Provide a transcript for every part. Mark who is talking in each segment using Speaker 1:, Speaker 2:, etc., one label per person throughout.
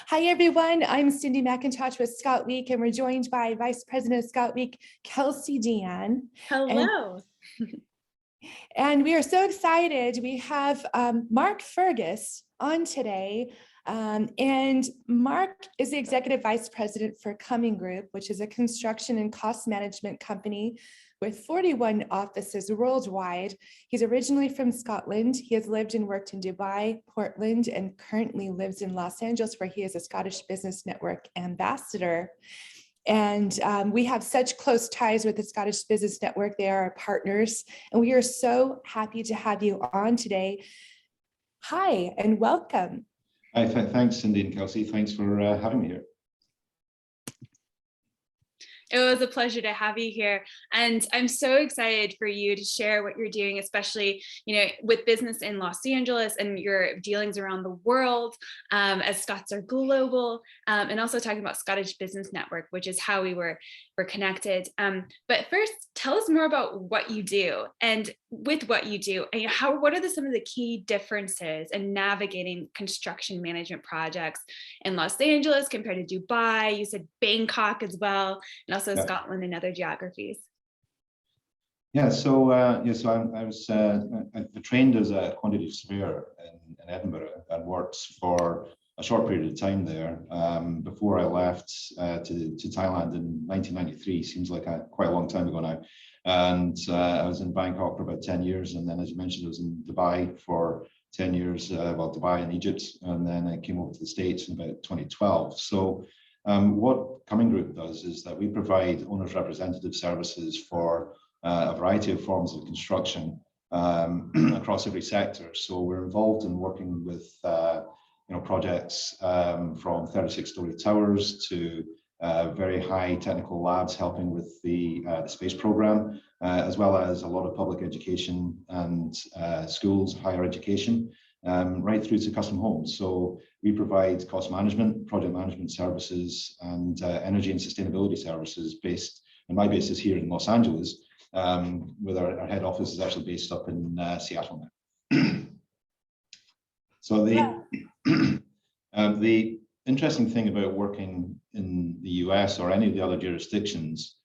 Speaker 1: Hi, everyone. I'm Cindy McIntosh with Scout Week, and we're joined by Vice President of Scout Week, Kelsey Deanne.
Speaker 2: Hello.
Speaker 1: And we are so excited. We have Mark Fergus on today. And Mark is the Executive Vice President for Cumming Group, which is a construction and cost management company with 41 offices worldwide. He's originally from Scotland. He has lived and worked in Dubai, Portland, and currently lives in Los Angeles, where he is a Scottish Business Network ambassador. And we have such close ties with the Scottish Business Network. They are our partners, and we are so happy to have you on today. Hi, and welcome.
Speaker 3: Hi, thanks, Cindy and Kelsey. Thanks for having me here.
Speaker 2: It was a pleasure to have you here. And I'm so excited for you to share what you're doing, especially, with business in Los Angeles and your dealings around the world, as Scots are global, and also talking about Scottish Business Network, which is how we were connected. But first, tell us more about what you do, and with what you do, and what are some of the key differences in navigating construction management projects in Los Angeles compared to Dubai? You said Bangkok as well, and also Scotland and other geographies.
Speaker 3: Yeah, so I was trained as a quantity surveyor in Edinburgh and worked for a short period of time there before I left to Thailand in 1993. Seems like quite a long time ago now. And I was in Bangkok for about 10 years. And then, as you mentioned, I was in Dubai for 10 years, Dubai and Egypt. And then I came over to the States in about 2012. So what Cumming Group does is that we provide owners' representative services for a variety of forms of construction across every sector. So we're involved in working with projects from 36-story towers to very high technical labs helping with the space program, as well as a lot of public education and schools, higher education, right through to custom homes. So we provide cost management, project management services, and energy and sustainability services and my base is here in Los Angeles, with our head office is actually based up in Seattle now. So the interesting thing about working in the US or any of the other jurisdictions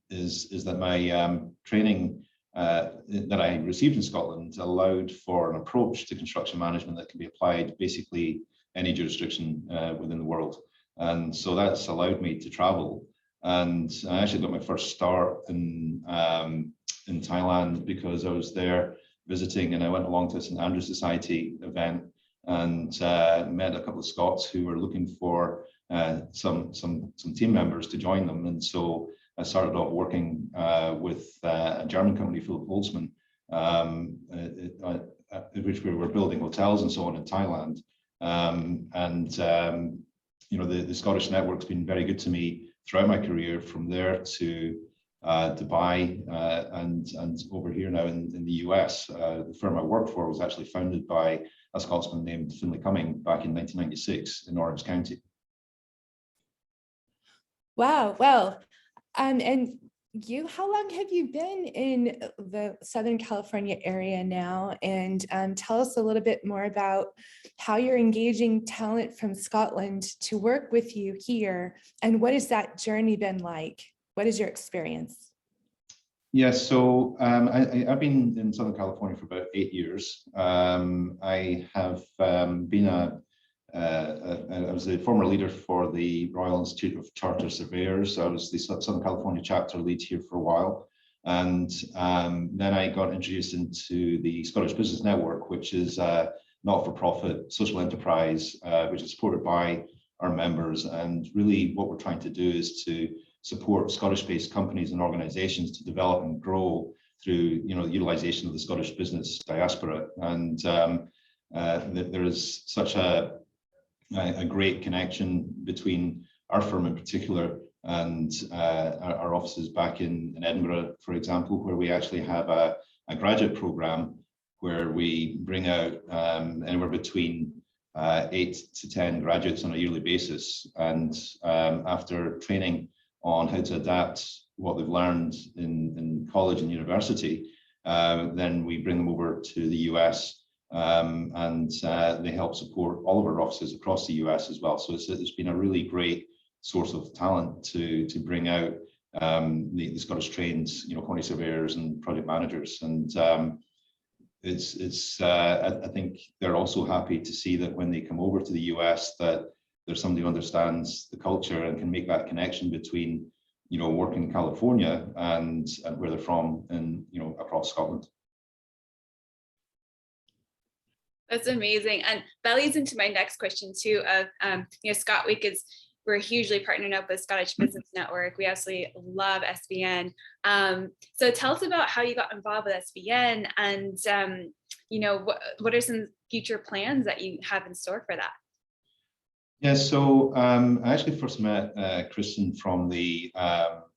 Speaker 3: is that my training that I received in Scotland allowed for an approach to construction management that can be applied basically any jurisdiction within the world. And so that's allowed me to travel. And I actually got my first start in Thailand because I was there visiting, and I went along to a St. Andrews Society event and met a couple of Scots who were looking for some team members to join them. And so I started off working with a German company, Philip Holzmann, in which we were building hotels and so on in Thailand. The Scottish network's been very good to me throughout my career, from there to Dubai and over here now in the US. The firm I worked for was actually founded by a Scotsman named Cumming back in 1996 in Orange County.
Speaker 1: Wow, well, and you, how long have you been in the Southern California area now? And tell us a little bit more about how you're engaging talent from Scotland to work with you here, and what has that journey been like? What is your experience?
Speaker 3: Yes, so I've been in Southern California for about 8 years. I have been I was the former leader for the Royal Institute of Chartered Surveyors. I was the Southern California chapter lead here for a while. And then I got introduced into the Scottish Business Network, which is a not-for-profit social enterprise, which is supported by our members. And really what we're trying to do is to support Scottish-based companies and organizations to develop and grow through the utilization of the Scottish business diaspora. And there is such a great connection between our firm in particular and our offices back in Edinburgh, for example, where we actually have a graduate program where we bring out anywhere between 8 to 10 graduates on a yearly basis. And after training on how to adapt what they've learned in college and university, then we bring them over to the US and they help support all of our offices across the US as well. So it's been a really great source of talent to bring out the Scottish trained, quantity surveyors and project managers. And I think they're also happy to see that when they come over to the US, that there's somebody who understands the culture and can make that connection between, working in California and where they're from, and across Scotland.
Speaker 2: That's amazing, and that leads into my next question too. Of Scott Week we're hugely partnering up with Scottish Business Network. We absolutely love SBN. So tell us about how you got involved with SBN, and what are some future plans that you have in store for that?
Speaker 3: Yeah, so I actually first met Kristen from the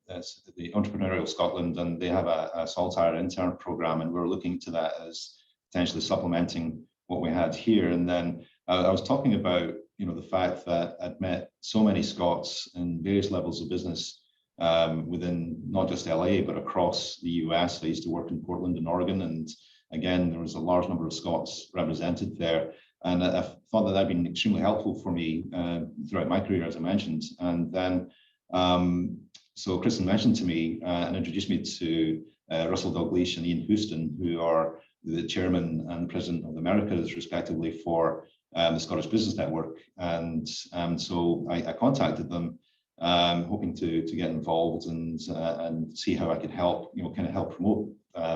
Speaker 3: Entrepreneurial Scotland, and they have a Saltire intern program, and we're looking to that as potentially supplementing what we had here. And then I was talking about the fact that I'd met so many Scots in various levels of business within not just LA but across the US. I used to work in Portland and Oregon, and again there was a large number of Scots represented there, and I thought that that'd been extremely helpful for me throughout my career, as I mentioned. And then so Kristen mentioned to me and introduced me to Russell Dalgleish and Ian Houston, who are the chairman and president of the Americas, respectively, for the Scottish Business Network. And so I contacted them, hoping to get involved and see how I could help, kind of help promote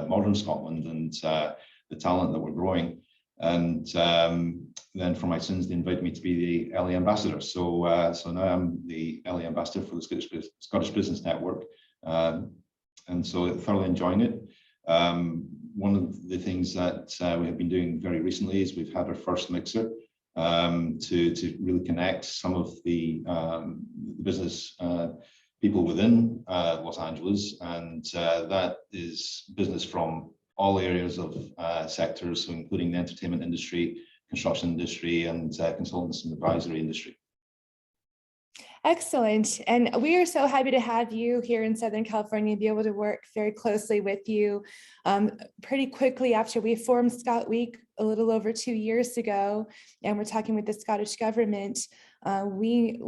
Speaker 3: modern Scotland and the talent that we're growing. And then for my sins, they invited me to be the LA ambassador. So now I'm the LA ambassador for the Scottish Business Network, and so thoroughly enjoying it. One of the things that we have been doing very recently is we've had our first mixer to really connect some of the business people within Los Angeles, and that is business from all areas of sectors, so including the entertainment industry, construction industry, and consultants and advisory industry.
Speaker 1: Excellent. And we are so happy to have you here in Southern California, be able to work very closely with you. Pretty quickly after we formed Scott Week a little over 2 years ago, and we're talking with the Scottish government, we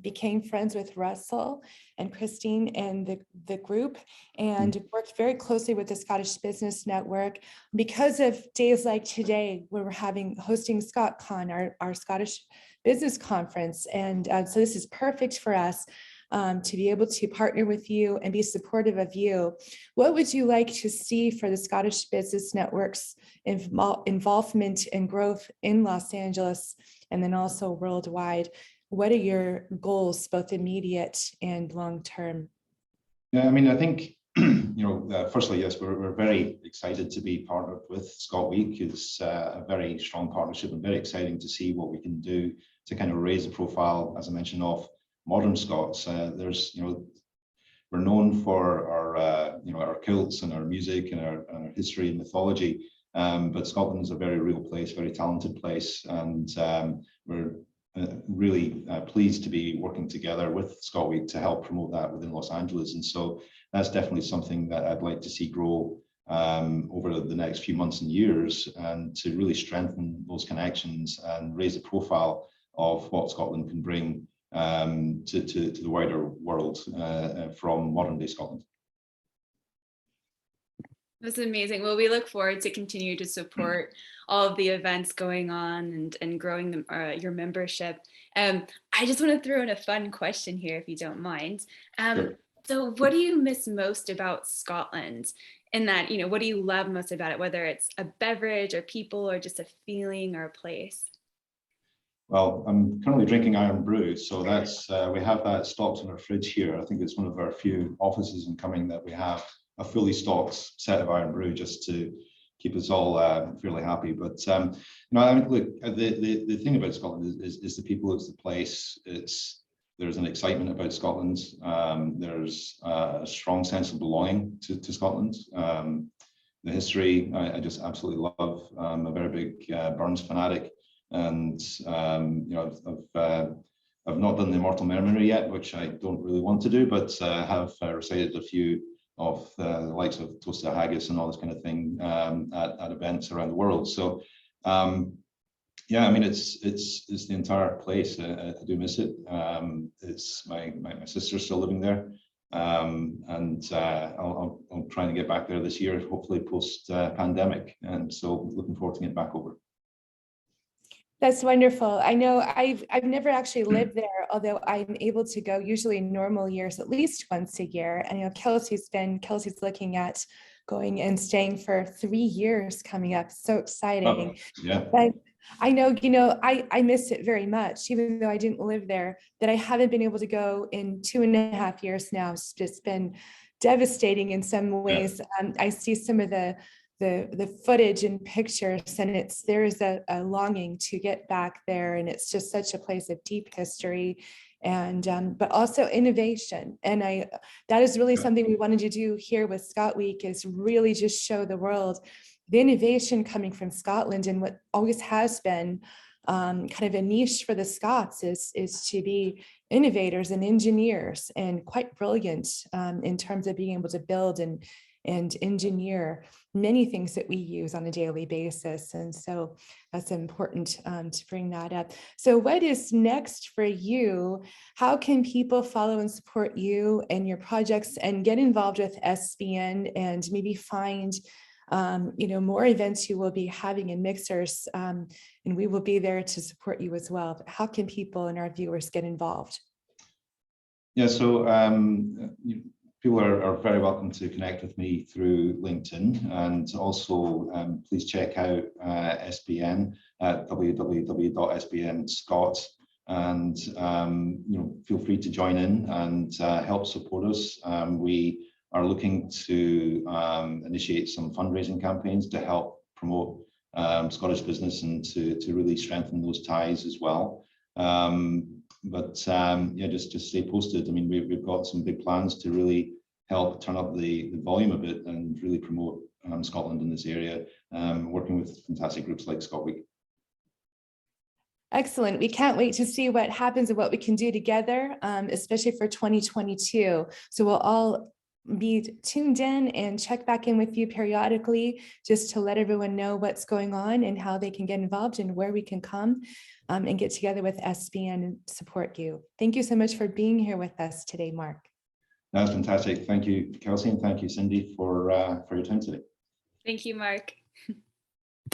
Speaker 1: became friends with Russell and Christine and the group, and worked very closely with the Scottish Business Network because of days like today, where we're hosting ScottCon, our Scottish business conference. And so this is perfect for us to be able to partner with you and be supportive of you. What would you like to see for the Scottish Business Network's involvement and growth in Los Angeles and then also worldwide? What are your goals, both immediate and long-term?
Speaker 3: Yeah, I mean, I think, firstly, yes, we're very excited to be partnered with Scott Week. It's a very strong partnership and very exciting to see what we can do to kind of raise the profile, as I mentioned, of modern Scots. We're known for our kilts and our music and our history and mythology, but Scotland is a very real place, very talented place, and we're really pleased to be working together with Scott Week to help promote that within Los Angeles. And so that's definitely something that I'd like to see grow over the next few months and years, and to really strengthen those connections and raise the profile of what Scotland can bring to the wider world from modern day Scotland.
Speaker 2: That's amazing. Well, we look forward to continue to support all of the events going on and growing your membership. I just want to throw in a fun question here, if you don't mind.
Speaker 3: Sure.
Speaker 2: So what do you miss most about Scotland? In that, what do you love most about it, whether it's a beverage or people or just a feeling or a place?
Speaker 3: Well, I'm currently drinking Iron Brew, so that's we have that stocked in our fridge here. I think it's one of our few offices in Cumming that we have a fully stocked set of Iron Brew, just to keep us all fairly happy. But I mean, look, the thing about Scotland is the people, it's the place. There's an excitement about Scotland. There's a strong sense of belonging to Scotland. The history, I just absolutely love. I'm a very big Burns fanatic. And I've not done the Immortal Memory yet, which I don't really want to do, but have recited a few the likes of toasted haggis and all this kind of thing at events around the world. So yeah, I mean, it's the entire place. I do miss it. It's my sister's still living there, and I'm trying to get back there this year, hopefully post pandemic. And so looking forward to getting back over.
Speaker 1: That's wonderful. I know I've never actually lived there, although I'm able to go usually in normal years at least once a year. And Kelsey's looking at going and staying for 3 years coming up. So exciting.
Speaker 3: Oh, yeah.
Speaker 1: But I know, I miss it very much, even though I didn't live there, that I haven't been able to go in 2.5 years now. It's just been devastating in some ways. Yeah. I see some of the footage and pictures, and there is a longing to get back there, and it's just such a place of deep history and but also innovation. And that is really something we wanted to do here with Scott Week, is really just show the world the innovation coming from Scotland, and what always has been kind of a niche for the Scots is to be innovators and engineers, and quite brilliant in terms of being able to build and engineer many things that we use on a daily basis. And so that's important to bring that up. So what is next for you? How can people follow and support you and your projects and get involved with SBN and maybe find more events you will be having in Mixers, and we will be there to support you as well. But how can people and our viewers get involved?
Speaker 3: Yeah, so people are very welcome to connect with me through LinkedIn, and also please check out SBN at www.sbnscot, and feel free to join in and help support us. We are looking to initiate some fundraising campaigns to help promote Scottish business and to really strengthen those ties as well. Yeah, just stay posted. I mean, we've got some big plans to really help turn up the volume of it and really promote Scotland in this area, working with fantastic groups like Scott Week.
Speaker 1: Excellent. We can't wait to see what happens and what we can do together, especially for 2022. So we'll all be tuned in and check back in with you periodically, just to let everyone know what's going on and how they can get involved and where we can come and get together with SBN and support you. Thank you so much for being here with us today, Mark.
Speaker 3: That's fantastic. Thank you, Kelsey, and thank you, Cindy, for your time today.
Speaker 2: Thank you, Mark.